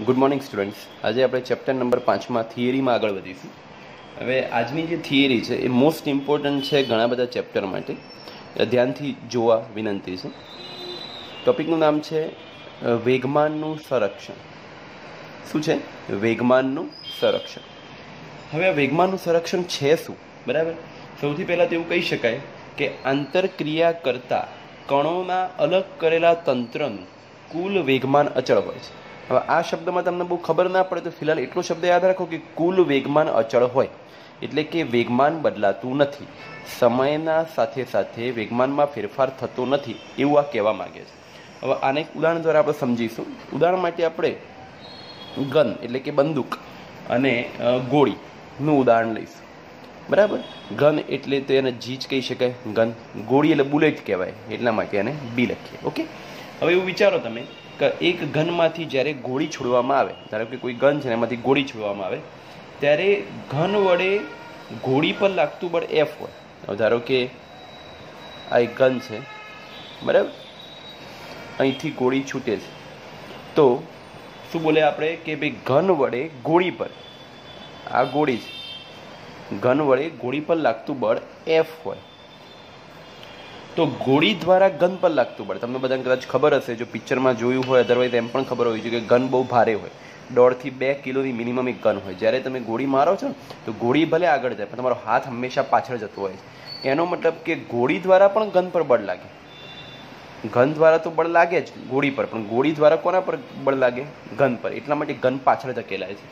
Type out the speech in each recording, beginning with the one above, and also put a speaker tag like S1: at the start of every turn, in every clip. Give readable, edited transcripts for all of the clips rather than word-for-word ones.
S1: Good morning students. આજે આપણે chapter number 5માં થિયરીમાં આગળ વધીશું. હવે આજની જે થિયરી છે એ મોસ્ટ ઇમ્પોર્ટન્ટ છે ઘણા બધા ચેપ્ટર માટે, ધ્યાનથી જોવા વિનંતી છે. ટોપિકનું નામ છે વેગમાનનું સંરક્ષણ. શું છે? વેગમાનનું સંરક્ષણ. હવે આ વેગમાનનું સંરક્ષણ છે શું? બરાબર, સૌથી પહેલાં તો એવું કહી શકાય કે આંતરક્રિયા કરતા કણોના અલગ કરેલા તંત્રનું કુલ વેગમાન અચળ હોય છે. હવે આ શબ્દમાં તમને બહુ ખબર ના પડે તો ફિલહાલ એટલો શબ્દ યાદ રાખો કે કુલ વેગમાન અચળ હોય, એટલે કે વેગમાન બદલાતું નથી, સમયના સાથે સાથે વેગમાનમાં ફેરફાર થતો નથી, એવું આ કહેવા માગે છે. હવે આને એક ઉદાહરણ દ્વારા આપણે સમજીશું. ઉદાહરણ માટે આપણે ગન એટલે કે બંદૂક અને ગોળીનું ઉદાહરણ લઈશું. બરાબર, ગન એટલે તો એને જી જ કહી શકાય, ગન. ગોળી એટલે બુલેટ કહેવાય, એટલા માટે એને બી લખીએ. ઓકે, હવે એવું વિચારો તમે કે એક ગનમાંથી જ્યારે ગોળી છોડવામાં આવે, ધારો કે કોઈ ગન છે એમાંથી ગોળી છોડવામાં આવે, ત્યારે ગન વડે ગોળી પર લાગતું બળ એફ હોય. હવે ધારો કે આ એક ગન છે, બરાબર, અહીંથી ગોળી છૂટે છે, તો શું બોલે આપણે કે ભાઈ ગન વડે ગોળી પર, આ ગોળી છે, ગન વડે ગોળી પર લાગતું બળ એફ હોય, તો ગોળી દ્વારા ગન પર લાગતું બળ તમને બધાને કદાચ ખબર હશે, જો પિક્ચરમાં જોયું હોય, અધરવાઇઝ એમ પણ ખબર હોય છે કે ગન બહુ ભારે હોય, 1.5 થી 2 કિલોની મિનિમમ એક ગન હોય. જ્યારે તમે ગોળી મારો છો ને તો ગોળી ભલે આગળ જાય પણ તમારો હાથ હંમેશા પાછળ જતો હોય છે. એનો મતલબ કે ગોળી દ્વારા પણ ગન પર બળ લાગે. ગન દ્વારા તો બળ લાગે જ ગોળી પર, પણ ગોળી દ્વારા કોના પર બળ લાગે? ગન પર. એટલા માટે ગન પાછળ ધકેલાય છે.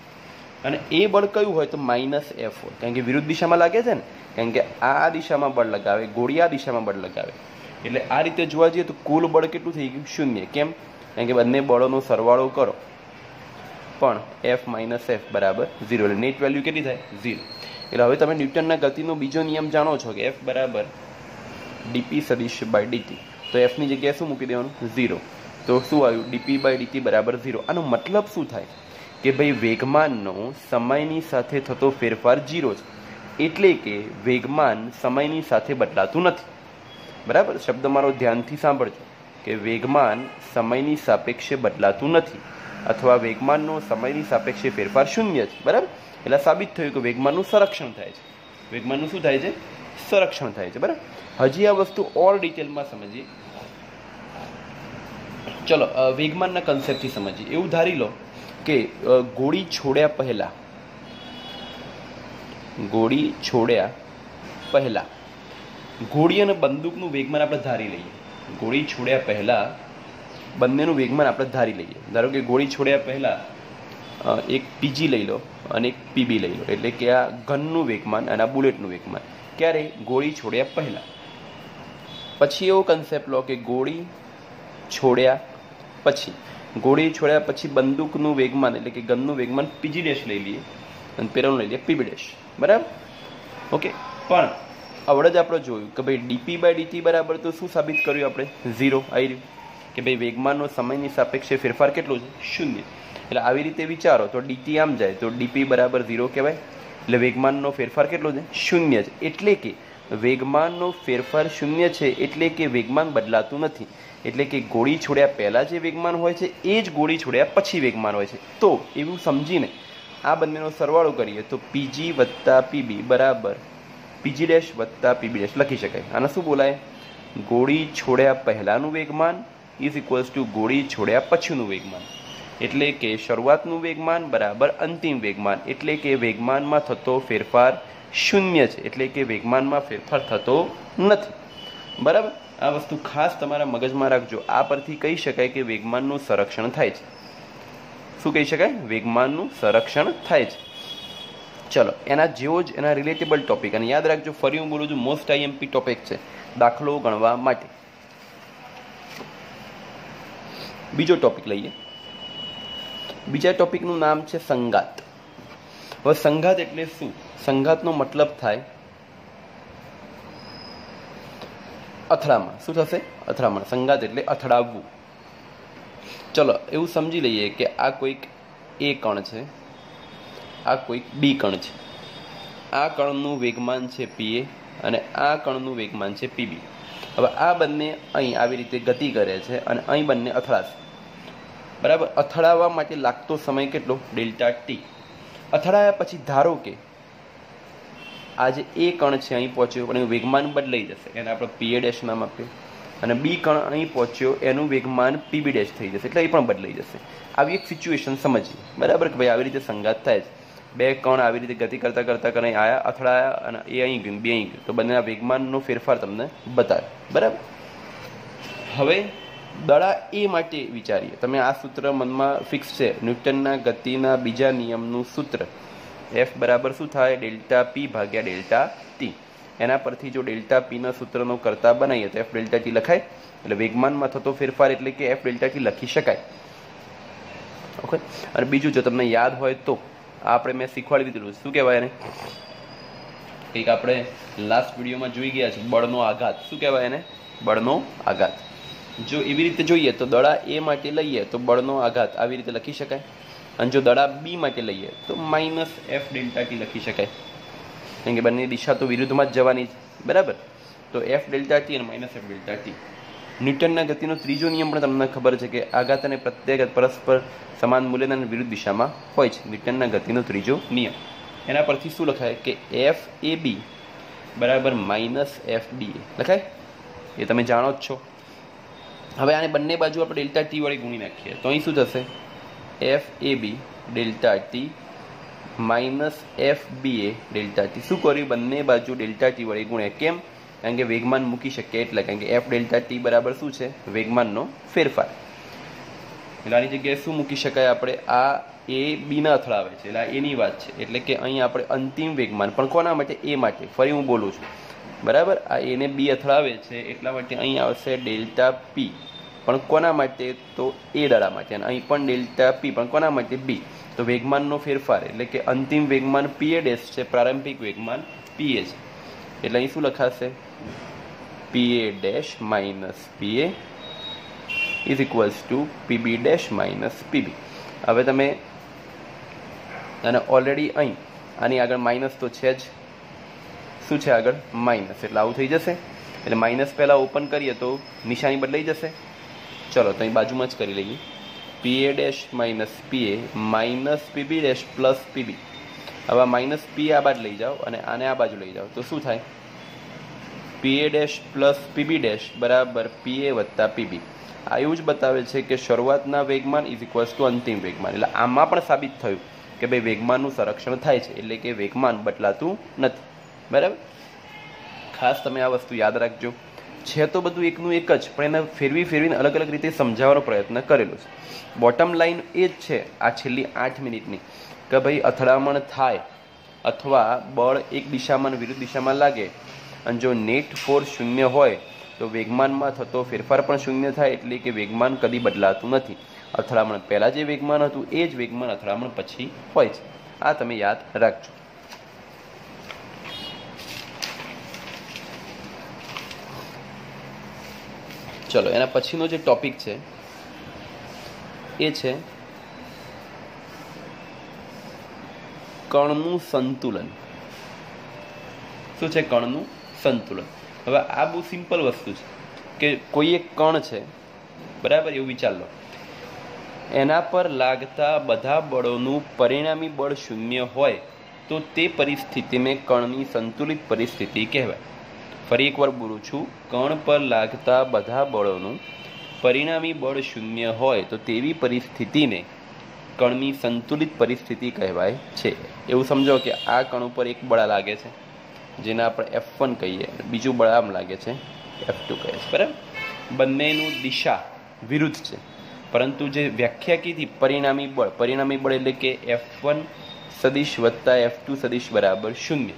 S1: અને એ બળ કયું હોય તો -F હોય, કારણ કે વિરુદ્ધ દિશામાં લાગે છે ને, કારણ કે આ દિશામાં બળ લગાવે, ગોળી આ દિશામાં બળ લગાવે. એટલે આ રીતે જોવા જઈએ તો કુલ બળ કેટલું થઈ ગયું? 0. કેમ? કારણ કે બંને બળોનો સરવાળો કરો પણ F - F બરાબર 0, એટલે નેટ વેલ્યુ કેટલી થાય? 0. એટલે હવે તમે ન્યૂટનના ગતિનો બીજો નિયમ જાણો છો કે F બરાબર dp સદિશ બાય dt. તો F ની જગ્યાએ શું મૂકી દેવાનું? 0. તો શું આવ્યું? dp બાય dt બરાબર 0. આનો મતલબ શું થાય કે ભાઈ વેગમાનનો સમયની સાથે થતો ફેરફાર 0 છે, એટલે કે વેગમાન સમયની સાથે બદલાતું નથી. બરાબર, શબ્દ મારો ધ્યાનથી સાંભળજો કે વેગમાન સમયની સાપેક્ષે બદલાતું નથી, અથવા વેગમાનનો સમયની સાપેક્ષે ફેરફાર 0 છે. બરાબર, એટલે સાબિત થયું કે વેગમાનનું સંરક્ષણ થાય છે. વેગમાનનું શું થાય છે? સંરક્ષણ થાય છે. બરાબર, હજી આ વસ્તુ ઓર ડિટેલમાં સમજીએ. ચલો વેગમાનના કન્સેપ્ટથી સમજીએ. એવું ધારી લો કે ગોળી છોડ્યા પહેલા ગોળી અને બંદૂકનું વેગમાન આપણે ધારી લઈએ. ગોળી છોડ્યા પહેલા બંનેનું વેગમાન આપણે ધારી લઈએ. ધારો કે ગોળી છોડ્યા પહેલા એક પીજી લઈ લો અને એક પીબી લઈ લો, એટલે કે આ ગનનું વેગમાન અને આ બુલેટનું વેગમાન. ક્યારે? ગોળી છોડ્યા પહેલા. પછી એવો કન્સેપ્ટ લો કે ગોળી છોડ્યા પછી બંદૂકનું વેગમાન એટલે કે ગનનું વેગમાન પીજી ડેશ લઈ લઈએ અને પેલાનું લઈ લઈએ પીબી ડેશ. બરાબર, ઓકે. પણ આવડે જ આપણે જોયું કે ભાઈ ડીપી બાય ડીટી બરાબર, તો શું સાબિત કર્યું આપણે? 0 આવી રહ્યું કે ભાઈ વેગમાનનો સમયની સાપેક્ષે ફેરફાર કેટલો છે? 0. એટલે આવી રીતે વિચારો તો ડીટી આમ જાય તો ડીપી બરાબર 0 કહેવાય. એટલે વેગમાનનો ફેરફાર કેટલો છે? 0 છે. એટલે કે વેગમાનનો ફેરફાર 0 છે, એટલે કે વેગમાન બદલાતું નથી. એટલે કે ગોળી છોડ્યા પહેલાં જે વેગમાન હોય છે એ જ ગોળી છોડ્યા પછી વેગમાન હોય છે. તો એવું સમજીને આ બંનેનો સરવાળો કરીએ તો પીજી વત્તા પીબી બરાબર પીજી ડેશ વત્તા પીબી ડેશ લખી શકાય. આને શું બોલાય? ગોળી છોડ્યા પહેલાંનું વેગમાન ઇઝ ઇક્વલ્સ ટુ ગોળી છોડ્યા પછીનું વેગમાન. એટલે કે શરૂઆતનું વેગમાન બરાબર અંતિમ વેગમાન, એટલે કે વેગમાનમાં થતો ફેરફાર 0 છે, એટલે કે વેગમાનમાં ફેરફાર થતો નથી. બરાબર, આ વસ્તુ ખાસ તમારા મગજમાં રાખજો. આ પરથી કહી શકાય કે વેગમાનનું સંરક્ષણ થાય છે. શું કહી શકાય? વેગમાનનું સંરક્ષણ થાય છે. ચલો એના જેવો જ એના રિલેટેબલ ટોપિક, અને યાદ રાખજો ફરી હું બોલું છું, મોસ્ટ આઈએમપી ટોપિક છે દાખલો ગણવા માટે. બીજો ટોપિક લઈએ. બીજા ટોપિકનું નામ છે સંઘાત. હવે સંઘાત એટલે શું? સંઘાતનો મતલબ થાય અથડામણ. શું થશે? અથડામણ. સંઘાત એટલે અથડાવવું. ચલો એવું સમજી લઈએ કે આ કોઈક એ કણ છે, આ કોઈક બી કણ છે. આ કણનું વેગમાન છે પીએ અને આ કણનું વેગમાન છે પીબી. હવે આ બંને અહીં આવી રીતે ગતિ કરે છે અને અહીં બંને અથડાશે. બરાબર. અથડાવવા માટે લાગતો સમય કેટલો? Delta T. અથડાયા પછી ધારો કે આ જે એ કણ છે અહીં પહોંચ્યો પણ એનું વેગમાન બદલાઈ જશે, એને આપણે પીએ ડેશ નામ આપ્યું, અને બી કણ અહીં પહોંચ્યો એનું વેગમાન પીબી ડેશ થઈ જશે, એટલે એ પણ બદલાઈ જશે. આવી એક સિચ્યુએશન સમજીએ, બરાબર, કે ભાઈ આવી રીતે સંઘાત થાય છે, બે કણ આવી રીતે ગતિ કરતાં કરતાં અહીં આવ્યા, અથડાયા, અને એ અહીં ગયું, બે અહીં ગયું, તો બંનેના વેગમાનનો ફેરફાર તમને બતાવે, બરાબર. હવે દડા એ માટે વિચારીએ. તમે આ સૂત્ર મનમાં ફિક્સ છે, ન્યૂટનના ગતિના બીજા નિયમનું સૂત્ર, એફ બરાબર શું થાય? ડેલ્ટા પી ભાગ્યા ડેલ્ટા ટી. એના પરથી જો ડેલ્ટા પીના સૂત્રનો કરતા બનાવીએ તો એફ ડેલ્ટા ટી લખાય, એટલે વેગમાનમાં થતો ફેરફાર એટલે કે એફ ડેલ્ટા ટી લખી શકાય. ઓકે. અને બીજું જો તમને યાદ હોય તો આપણે મેં શીખવાડી દીધેલું, શું કહેવાય એને? કંઈક આપણે લાસ્ટ વિડીયોમાં જોઈ ગયા છે, બળનો આઘાત. શું કહેવાય એને? બળનો આઘાત. જો એવી રીતે જોઈએ તો દડા એ માટે લઈએ તો બળનો આઘાત આવી રીતે લખી શકાય, અને જો દડા બી માટે લઈએ તો માઇનસ એફ ડેલ્ટા ટી લખી શકાય, કારણ કે બંને દિશા તો વિરુદ્ધમાં જ જવાની છે, બરાબર. તો એફ ડેલ્ટા ટી અને માઇનસ એફ ડેલ્ટા ટી. ન્યૂટનના ગતિનો ત્રીજો નિયમ પણ તમને ખબર છે કે આઘાત અને પ્રત્યાઘાત પરસ્પર સમાન મૂલ્યના અને વિરુદ્ધ દિશામાં હોય છે. ન્યૂટનના ગતિનો ત્રીજો નિયમ. એના પરથી શું લખાય કે એફ એ બી બરાબર માઇનસ એફ ડી એ લખાય, એ તમે જાણો જ છો. હવે આને બંને બાજુ આપણે ડેલ્ટા ટી વડે ગુણી નાખીએ તો અહીં શું થશે? F A B delta T minus F B A delta T. શું કર્યું? બંને બાજુ ડેલ્ટા ટી વડે ગુણ્યા. કેમ? કારણ કે વેગમાન મૂકી શકીએ એટલે, કારણ કે એફ ડેલ્ટા ટી બરાબર શું છે? વેગમાનનો ફેરફાર. એટલે આની જગ્યાએ શું મૂકી શકાય આપણે? આ એ બીના અથડાવે છે એટલે એની વાત છે, એટલે કે અહીં આપણે અંતિમ વેગમાન, પણ કોના માટે? એ માટે. ફરી હું બોલું છું, બરાબર. આ એને બી અથડાવે છે એટલા માટે અહીં આવશે ડેલ્ટા પી, પણ કોના માટે? તો એ દડા માટે. અને અહીં પણ ડેલ્ટા પી, પણ કોના માટે? બી. તો વેગમાનનો ફેરફાર એટલે કે અંતિમ વેગમાન પીએ ડેશ છે, પ્રારંભિક વેગમાન પીએ છે, એટલે અહીં શું લખાશે? PA dash minus PA is equals to PB dash minus PB. હવે તમે અને ઓલરેડી અહીં આની આગળ માઇનસ તો છે જ, શું છે આગળ? માઇનસ, એટલે આવું થઈ જશે. એટલે માઇનસ પહેલાં ઓપન કરીએ તો નિશાની બદલાઈ જશે. ચલો તો અહીં બાજુમાં જ કરી લઈએ. P A dash minus P A minus P B dash plus P B. હવે માઇનસ પી આ બાજુ લઈ જાઓ અને આને આ બાજુ લઈ જાઓ તો શું થાય? પીએ ડેશ પ્લસ પીબી ડેશ બરાબર પીએ વત્તા પીબી. આ એવું જ બતાવે છે કે શરૂઆતના વેગમાન ઇઝ ઇક્વલ્સ ટુ અંતિમ વેગમાન. એટલે આમાં પણ સાબિત થયું કે ભાઈ વેગમાનનું સંરક્ષણ થાય છે, એટલે કે વેગમાન બદલાતું નથી, બરાબર. ખાસ તમે આ વસ્તુ યાદ રાખજો. છે તો બધું એકનું એક જ, પણ એને ફેરવીને અલગ અલગ રીતે સમજાવવાનો પ્રયત્ન કરેલો છે. બોટમ લાઈન એ જ છે આ છેલ્લી 8 મિનિટની, કે ભાઈ અથડામણ થાય અથવા બળ એક દિશામાં વિરુદ્ધ દિશામાં લાગે, અને જો નેટ ફોર્સ શૂન્ય હોય તો વેગમાનમાં થતો ફેરફાર પણ શૂન્ય થાય, એટલે કે વેગમાન કદી બદલાતું નથી. અથડામણ પહેલાં જે વેગમાન હતું એ જ વેગમાન અથડામણ પછી હોય છે. આ તમે યાદ રાખજો. ચલો એના પછીનો જે ટોપિક છે એ છે કણનું સંતુલન. શું છે કણનું સંતુલન? હવે આ બહુ સિમ્પલ વસ્તુ છે કે કોઈ એક કણ છે, બરાબર, એવું વિચાર લો, એના પર લાગતા બધા બળોનું પરિણામી બળ શૂન્ય હોય તો તે પરિસ્થિતિને કણની સંતુલિત પરિસ્થિતિ કહેવાય. ફરી એકવાર બોલું છું, કણ પર લાગતા બધા બળોનું પરિણામી બળ શૂન્ય હોય તો તેવી પરિસ્થિતિને કણની સંતુલિત પરિસ્થિતિ કહેવાય છે. એવું સમજો કે આ કણ ઉપર એક બળ લાગે છે જેને આપણે F1 કહીએ, બીજું બળ આમ લાગે છે F2 કહે છે, બરાબર. બંનેનું દિશા વિરુદ્ધ છે, પરંતુ જે વ્યાખ્યા કીધી પરિણામી બળ એટલે કે F1 સદિશ વત્તા F2 સદિશ બરાબર 0.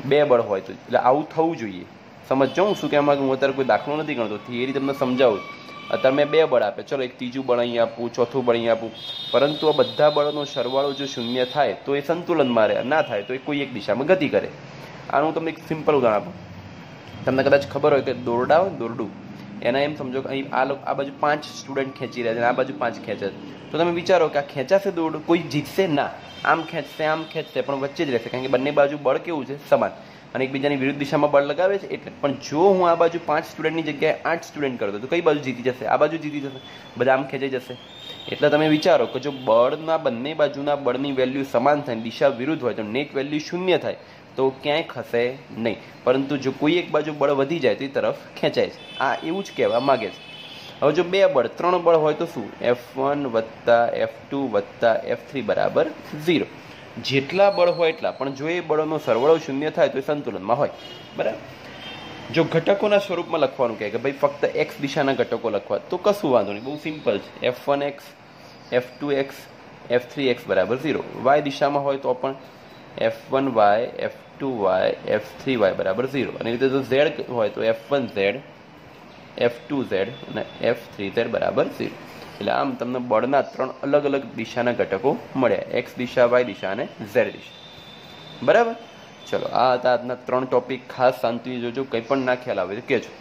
S1: બે બળ હોય તો એટલે આવું થવું જોઈએ. સમજો હું શું કહેવા માંગુ? હું અત્યારે કોઈ દાખલો નથી ગણતો, થિયરી તમને સમજાવું. અત્યારે મેં બે બળ આપે, ચલો એક ત્રીજું બળ અહીં આપું, ચોથું બળ અહીં આપું, પરંતુ આ બધા બળોનો સરવાળો જો શૂન્ય થાય તો એ સંતુલનમાં રહે, ના થાય તો એ કોઈ એક દિશામાં ગતિ કરે. આનું તમને એક સિમ્પલ ઉદાહરણ આપું. તમને કદાચ ખબર હોય કે દોરડા હોય, દોરડું, એના એમ સમજો કે અહીં આ બાજુ 5 સ્ટુડન્ટ ખેંચી રહ્યા છે, આ બાજુ 5 ખેંચે છે, તો તમે વિચારો કે આ ખેંચાશે દોરડું, કોઈ જીતશે ના, આમ ખેંચશે પણ વચ્ચે જ રહેશે, કારણ કે બંને બાજુ બળ કેવું છે? સમાન. અને એકબીજાની વિરુદ્ધ દિશામાં બળ લગાવે છે એટલે. પણ જો હું આ બાજુ 5 સ્ટુડન્ટની જગ્યાએ 8 સ્ટુડન્ટ કરતો તો કઈ બાજુ જીતી જશે? આ બાજુ જીતી જશે, બધા આમ ખેંચાઈ જશે. એટલે તમે વિચારો કે જો બળના બંને બાજુના બળની વેલ્યુ સમાન થાય, દિશા વિરુદ્ધ હોય, તો નેટ વેલ્યુ 0 થાય તો ક્યાંય ખસે નહીં. પરંતુ જો કોઈ એક બાજુ બળ વધી જાય તો એ તરફ ખેંચાય છે. આ એવું જ કહેવા માગે છે. હવે જો 2 બળ 3 બળ હોય તો શું? F1 + F2 + F3 બરાબર 0. જેટલા બળ હોય એટલા, પણ જો એ બળોનો સરવાળો 0 થાય તો એ સંતુલનમાં હોય. બરાબર. જો ઘટકોના સ્વરૂપમાં લખવાનું કહે કે ભાઈ ફક્ત x દિશાના ઘટકો લખવા, તો કશું વાંધો નહીં, બહુ સિમ્પલ છે. F1x F2x F3x બરાબર 0. y દિશામાં હોય તો પણ F1y F2y F3y બરાબર 0. અને રીતે જો z હોય તો F1z F2z અને F3z બરાબર 0. એટલે આમ તમને બળના 3 અલગ અલગ દિશાના ઘટકો મળ્યા, x દિશા, y દિશા અને z દિશા. બરાબર. ચલો, આ હતા આજના 3 ટોપિક. ખાસ શાંતિ જોજો, કંઈ પણ ના ખ્યાલ આવે તો કહેજો.